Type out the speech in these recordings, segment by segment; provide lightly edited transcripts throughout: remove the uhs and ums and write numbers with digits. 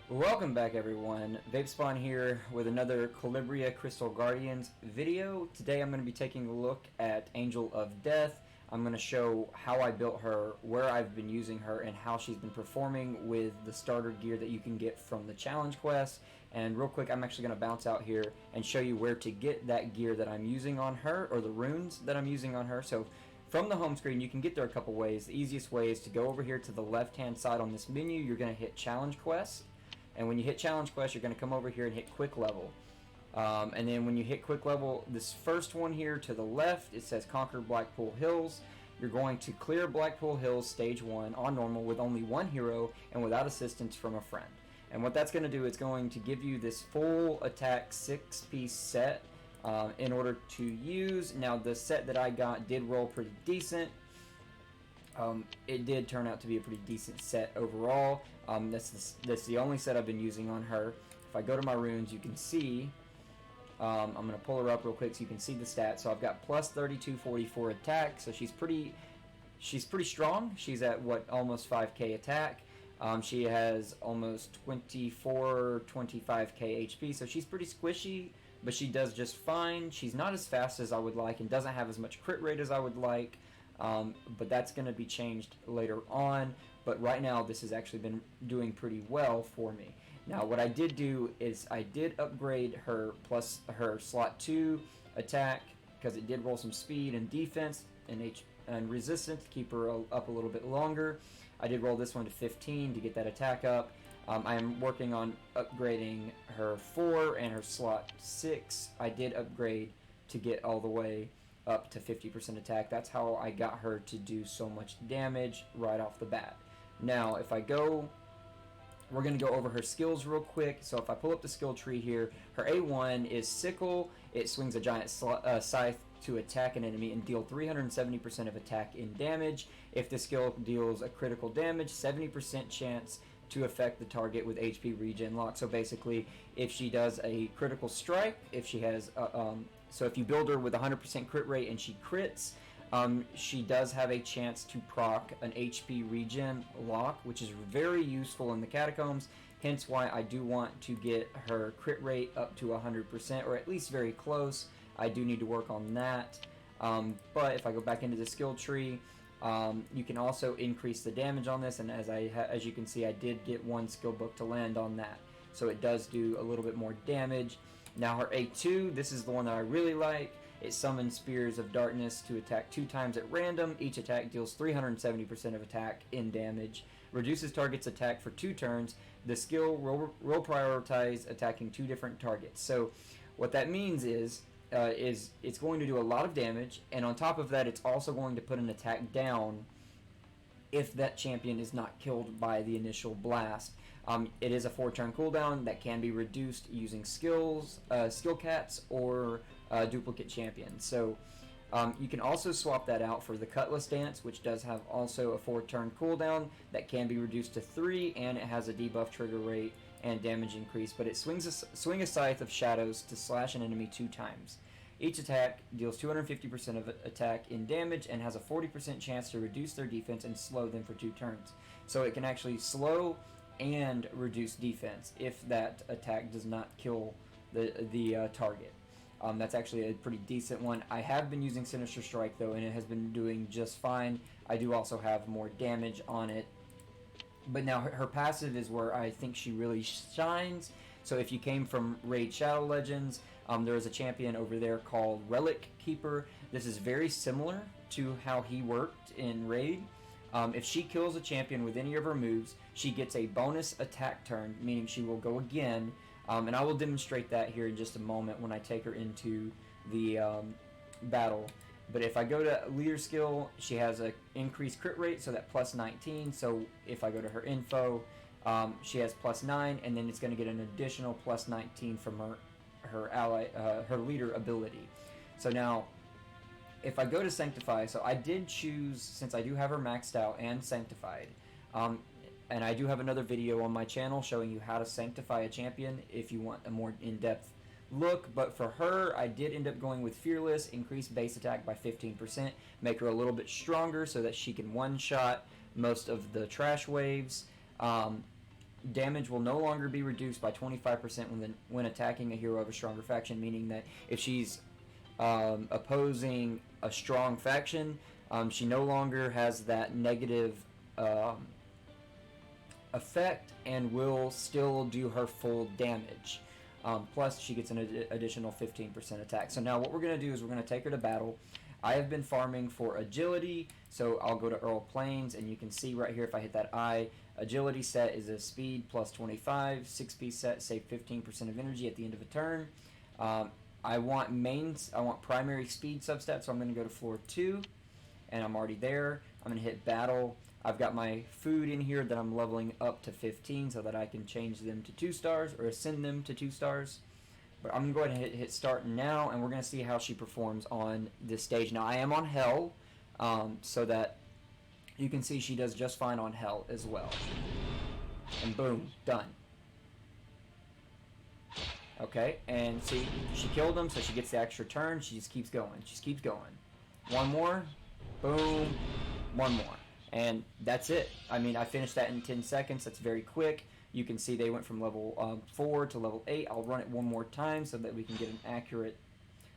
Welcome back everyone, VapeSpawn here with another Calibria Crystal Guardians video. Today I'm going to be taking a look at Angel of Death. I'm going to show how I built her, where I've been using her, and how she's been performing with the starter gear that you can get from the challenge quest. And real quick, I'm actually going to bounce out here and show you where to get that gear that I'm using on her, or the runes that I'm using on her. So from the home screen, you can get there a couple ways. The easiest way is to go over here to the left hand side on this menu. You're going to hit challenge quest. And when you hit challenge quest, you're going to come over here and hit quick level. And then when you hit quick level, this first one here to the left, it says conquer Blackpool Hills. You're going to clear Blackpool Hills stage 1 on normal with only one hero and without assistance from a friend. And what that's going to do, it's going to give you this full attack 6-piece set in order to use. Now the set that I got did roll pretty decent. It did turn out to be a pretty decent set overall. That's the only set I've been using on her. If I go to my runes, you can see, I'm going to pull her up real quick so you can see the stats. So I've got plus 3244 attack, so she's pretty strong. She's at what, almost 5k attack. She has almost 25k HP, so she's pretty squishy, but she does just fine. She's not as fast as I would like and doesn't have as much crit rate as I would like. But that's going to be changed later on. But right now, this has actually been doing pretty well for me. Now, what I did do is I did upgrade her plus her slot 2 attack because it did roll some speed and defense and resistance to keep her up a little bit longer. I did roll this one to 15 to get that attack up. I am working on upgrading her 4 and her slot 6. I did upgrade to get all the way up to 50% attack. That's how I got her to do so much damage right off the bat. Now, if I go, we're going to go over her skills real quick. So if I pull up the skill tree here, her A1 is Sickle. It swings a giant scythe to attack an enemy and deal 370% of attack in damage. If the skill deals a critical damage, 70% chance to affect the target with HP regen lock. So basically, if she does a critical strike, if she has so if you build her with 100% crit rate and she crits, she does have a chance to proc an HP regen lock, which is very useful in the catacombs, hence why I do want to get her crit rate up to 100%, or at least very close. I do need to work on that. But if I go back into the skill tree, you can also increase the damage on this, and as you can see, I did get one skill book to land on that, so it does do a little bit more damage. Now her A2, this is the one that I really like. It summons Spears of Darkness to attack 2 times at random. Each attack deals 370% of attack in damage. Reduces target's attack for 2 turns. The skill will prioritize attacking 2 different targets. So what that means is it's going to do a lot of damage, and on top of that, it's also going to put an attack down if that champion is not killed by the initial blast. It is a 4-turn cooldown that can be reduced using skill cats or duplicate champions. So you can also swap that out for the Cutlass Dance, which does have also a 4-turn cooldown that can be reduced to 3, and it has a debuff trigger rate and damage increase. But it swing a Scythe of Shadows to slash an enemy 2 times. Each attack deals 250% of attack in damage and has a 40% chance to reduce their defense and slow them for 2 turns. So it can actually slow and reduce defense if that attack does not kill the target. That's actually a pretty decent one. I have been using Sinister Strike though, and it has been doing just fine. I do also have more damage on it. But now her passive is where I think she really shines. So if you came from Raid Shadow Legends, there is a champion over there called Relic Keeper. This is very similar to how he worked in Raid. If she kills a champion with any of her moves, she gets a bonus attack turn, meaning she will go again. And I will demonstrate that here in just a moment when I take her into the battle. But if I go to leader skill, she has an increased crit rate, so that plus 19. So if I go to her info, she has plus 9, and then it's going to get an additional plus 19 from her ally, her leader ability. So now, if I go to Sanctify, so I did choose, since I do have her maxed out and Sanctified, and I do have another video on my channel showing you how to Sanctify a champion if you want a more in-depth look. But for her, I did end up going with Fearless, increase base attack by 15%, make her a little bit stronger so that she can one-shot most of the trash waves. damage will no longer be reduced by 25% when attacking a hero of a stronger faction, meaning that if she's opposing a strong faction, she no longer has that negative effect and will still do her full damage. Plus, she gets an additional 15% attack. So now what we're going to do is we're going to take her to battle. I have been farming for agility, so I'll go to Earl Plains, and you can see right here if I hit that I, agility set is a speed plus 25, 6-piece set, save 15% of energy at the end of a turn. I want primary speed substat, so I'm going to go to floor 2, and I'm already there. I'm going to hit battle. I've got my food in here that I'm leveling up to 15 so that I can change them to 2 stars or ascend them to 2 stars. But I'm going to go ahead and hit start now, and we're going to see how she performs on this stage. Now, I am on Hell, so that you can see she does just fine on Hell as well. And boom, done. Okay, and see, she killed him, so she gets the extra turn. She just keeps going. She just keeps going. One more. Boom. One more. And that's it. I mean, I finished that in 10 seconds. That's very quick. You can see they went from level 4 to level 8. I'll run it one more time so that we can get an accurate...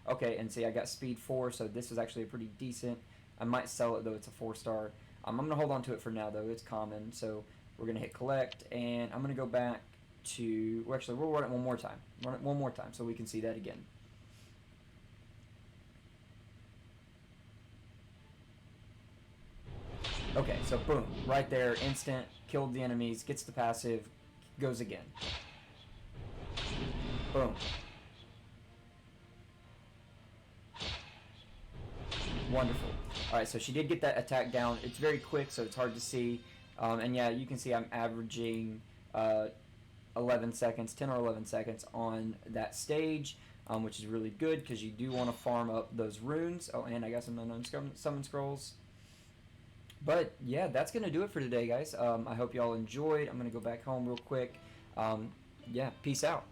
Okay, and see, I got speed 4, so this is actually a pretty decent... I might sell it, though. It's a 4-star. I'm going to hold on to it for now, though. It's common. So we're going to hit collect, and I'm going to go back to... Well, actually, we'll run it one more time. Run it one more time so we can see that again. Okay, so boom, right there, instant, killed the enemies, gets the passive, goes again. Boom. Wonderful. Alright, so she did get that attack down. It's very quick, so it's hard to see. And yeah, you can see I'm averaging 11 seconds, 10 or 11 seconds on that stage, which is really good because you do want to farm up those runes. Oh, and I got some unknown summon scrolls. But yeah, that's going to do it for today, guys. I hope y'all enjoyed. I'm going to go back home real quick. Yeah, peace out.